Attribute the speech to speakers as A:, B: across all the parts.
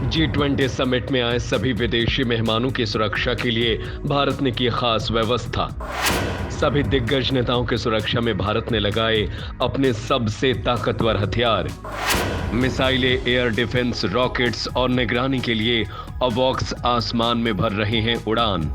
A: G20 summit में आए सभी विदेशी मेहमानों की सुरक्षा के लिए भारत ने की खास व्यवस्था। सभी दिग्गज नेताओं की सुरक्षा में भारत ने लगाए अपने सबसे ताकतवर हथियार। मिसाइलें, एयर डिफेंस, रॉकेट्स और निगरानी के लिए अवॉक्स आसमान में भर रहे हैं उड़ान।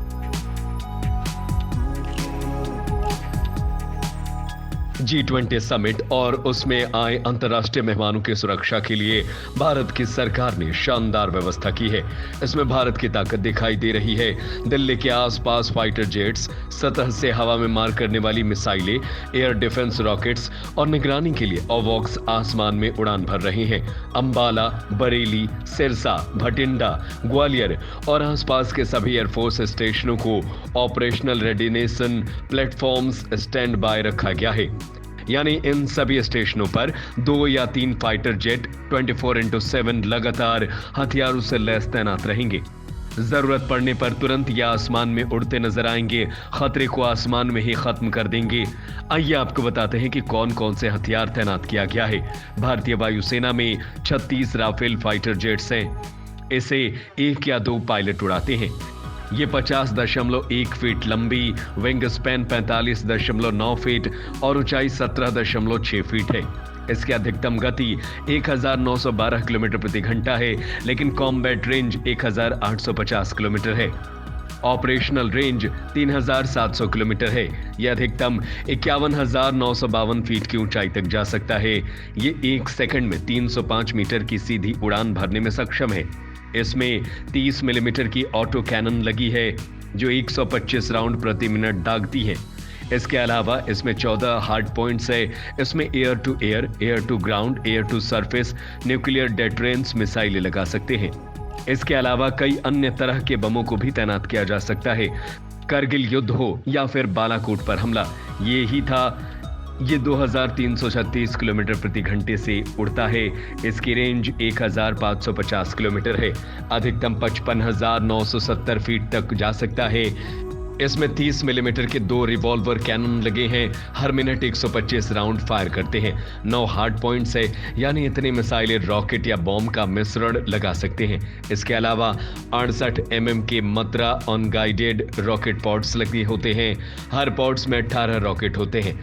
A: G20 समिट और उसमें आए अंतर्राष्ट्रीय मेहमानों की सुरक्षा के लिए भारत की सरकार ने शानदार व्यवस्था की है। इसमें भारत की ताकत दिखाई दे रही है। दिल्ली के आसपास फाइटर जेट्स, सतह से हवा में मार करने वाली मिसाइलें, एयर डिफेंस रॉकेट्स और निगरानी के लिए अवॉक्स आसमान में उड़ान भर रहे हैं। अंबाला, बरेली, सिरसा, भटिंडा, ग्वालियर और आसपास के सभी एयरफोर्स स्टेशनों को ऑपरेशनल रेडिनेशन प्लेटफॉर्म्स स्टैंड बाय रखा गया है। यानी इन सभी स्टेशनों पर 2 या 3 फाइटर जेट 24x7 लगातार हथियारों से लैस तैनात रहेंगे। जरूरत पड़ने पर तुरंत या आसमान में उड़ते नजर आएंगे, खतरे को आसमान में ही खत्म कर देंगे। आइए आपको बताते हैं कि कौन कौन से हथियार तैनात किया गया है। भारतीय वायुसेना में 36 राफेल फाइटर जेट्स हैं। इसे 1 या 2 पायलट उड़ाते हैं। ये 50.1 फीट लंबी, विंग स्पैन 45.9 फीट और ऊंचाई 17.6 फीट है। इसकी अधिकतम गति 1912 किलोमीटर प्रति घंटा है, लेकिन कॉम्बैट रेंज 1850 किलोमीटर है। ऑपरेशनल रेंज 3700 किलोमीटर है। यह अधिकतम 51,952 फीट की ऊंचाई तक जा सकता है। ये 1 सेकंड में 305 मीटर की सीधी उड़ान भरने में सक्षम है। इसमें 30 मिलीमीटर की ऑटो कैनन लगी है जो 125 राउंड प्रति मिनट दागती है। इसके अलावा इसमें 14 हार्ड पॉइंट्स है। इसमें air to air, air to ground, air to surface, nuclear deterrence मिसाइलें लगा सकते हैं। इसके अलावा कई अन्य तरह के बमों को भी तैनात किया जा सकता है। करगिल युद्ध हो या फिर बालाकोट पर हमला, ये ही था। ये 2336 किलोमीटर प्रति घंटे से उड़ता है। इसकी रेंज 1550 किलोमीटर है। अधिकतम 55,970 फीट तक जा सकता है। इसमें 30 मिलीमीटर के 2 रिवॉल्वर कैनन लगे हैं। हर मिनट 125 राउंड फायर करते हैं। 9 हार्ड पॉइंट्स है, यानी इतने मिसाइलें रॉकेट या बॉम्ब का मिश्रण लगा सकते हैं। इसके अलावा 68 mm के मत्रा अनगाइडेड रॉकेट पॉड्स लगे होते हैं। हर पॉड्स में 18 रॉकेट होते हैं।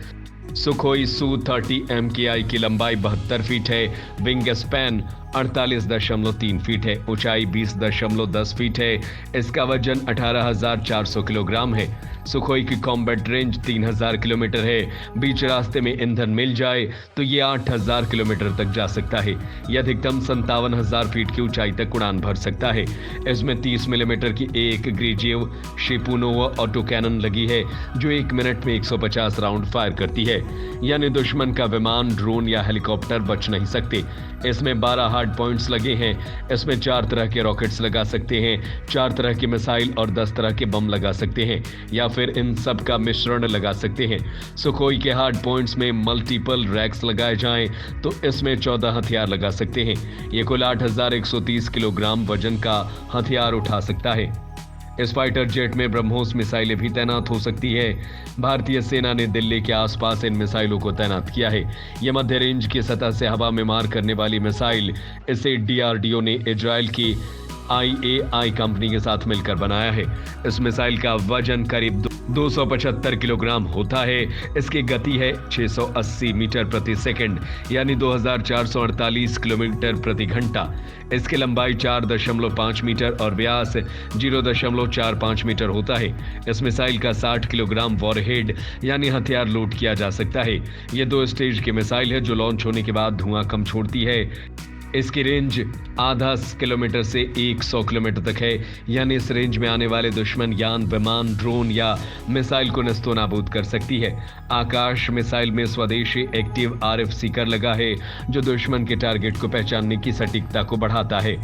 A: सुखोई Su-30 MKI की लंबाई 72 फीट है। विंग स्पैन 48.3 फीट है। ऊंचाई 20.10 फीट है। इसका वजन 18,400 किलोग्राम है। सुखोई की कॉम्बैट रेंज 3,000 किलोमीटर है। बीच रास्ते में ईंधन मिल जाए तो ये 8,000 किलोमीटर तक जा सकता है। यह अधिकतम 57,000 फीट की ऊंचाई तक उड़ान भर सकता है। इसमें 30 मिलीमीटर की एक ग्रीजिव शिपुनोवा ऑटो कैनन लगी है जो 1 मिनट में 150 राउंड फायर करती है। यानी दुश्मन का विमान, ड्रोन या हेलीकॉप्टर बच नहीं सकते। इसमें 12 हार्ड पॉइंट्स लगे हैं। इसमें 4 तरह के रॉकेट्स लगा सकते हैं, 4 तरह की मिसाइल और 10 तरह के बम लगा सकते हैं, या फिर इन सब का मिश्रण लगा सकते हैं। सुखोई के हार्ड पॉइंट्स में मल्टीपल रैक्स लगाए जाएं तो इसमें 14 हथियार लगा सकते हैं। ये कुल 8,130 किलोग्राम वजन का हथियार उठा सकता है। इस फाइटर जेट में ब्रह्मोस मिसाइलें भी तैनात हो सकती है। भारतीय सेना ने दिल्ली के आसपास इन मिसाइलों को तैनात किया है। यह मध्य रेंज की सतह से हवा में मार करने वाली मिसाइल, इसे DRDO ने इजराइल की IAI कंपनी के साथ मिलकर बनाया है। इस मिसाइल का वजन करीब 275 किलोग्राम होता है। इसकी गति है 680 मीटर प्रति सेकंड, यानी 2448 किलोमीटर प्रति घंटा। इसकी लंबाई 4.5 मीटर और व्यास 0.45 मीटर होता है। इस मिसाइल का 60 किलोग्राम वॉरहेड यानी हथियार लोड किया जा सकता है। यह 2 स्टेज की मिसाइल है जो लॉन्च होने के बाद धुआं कम छोड़ती है। इसकी रेंज आधा किलोमीटर से 100 किलोमीटर तक है। यानी इस रेंज में आने वाले दुश्मन यान, विमान, ड्रोन या मिसाइल को नस्तो नाबूद कर सकती है। आकाश मिसाइल में स्वदेशी एक्टिव RF सीकर लगा है जो दुश्मन के टारगेट को पहचानने की सटीकता को बढ़ाता है।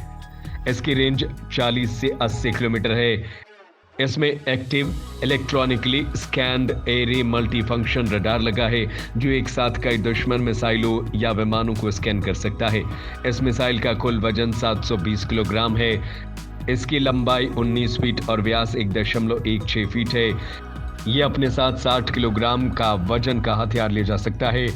A: इसकी रेंज 40 से 80 किलोमीटर है। इसमें active electronically scanned array multifunction radar लगा है जो एक साथ कई दुश्मन मिसाइलों या विमानों को स्कैन कर सकता है। इस मिसाइल का कुल वजन 720 किलोग्राम है। इसकी लंबाई 19 फीट और व्यास 1.16 फीट है। ये अपने साथ 60 किलोग्राम का वजन का हथियार ले जा सकता है।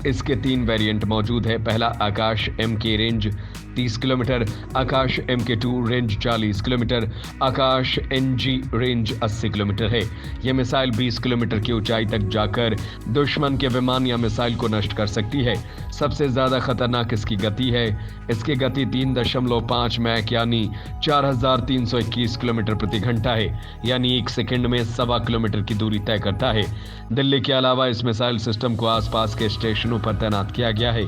A: इसके 3 वेरिएंट मौजूद है। पहला आकाश MK रेंज 30 किलोमीटर, आकाश MK2 रेंज 40 किलोमीटर, आकाश NG रेंज 80 किलोमीटर है। यह मिसाइल 20 किलोमीटर की ऊंचाई तक जाकर दुश्मन के विमान या मिसाइल को नष्ट कर सकती है। सबसे ज्यादा खतरनाक इसकी गति है। इसकी गति 3.5 मैक यानी 4321 किलोमीटर प्रति घंटा है, यानी 1 सेकंड में 1.25 किलोमीटर की दूरी तय करता है। दिल्ली के अलावा इस मिसाइल सिस्टम को आसपास के स्टेशनों पर तैनात किया गया है।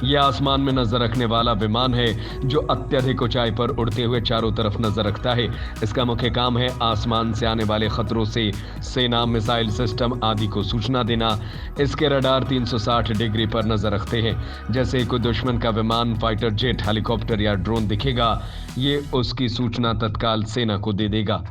A: यह आसमान में नजर रखने वाला विमान है जो अत्यधिक ऊंचाई पर उड़ते हुए चारों तरफ नजर रखता है। इसका मुख्य काम है आसमान से आने वाले खतरों से सेना, मिसाइल सिस्टम आदि को सूचना देना। इसके रडार 360 डिग्री पर नजर रखते हैं। जैसे कोई दुश्मन का विमान, फाइटर जेट, हेलीकॉप्टर या ड्रोन दिखेगा, ये उसकी सूचना तत्काल सेना को दे देगा।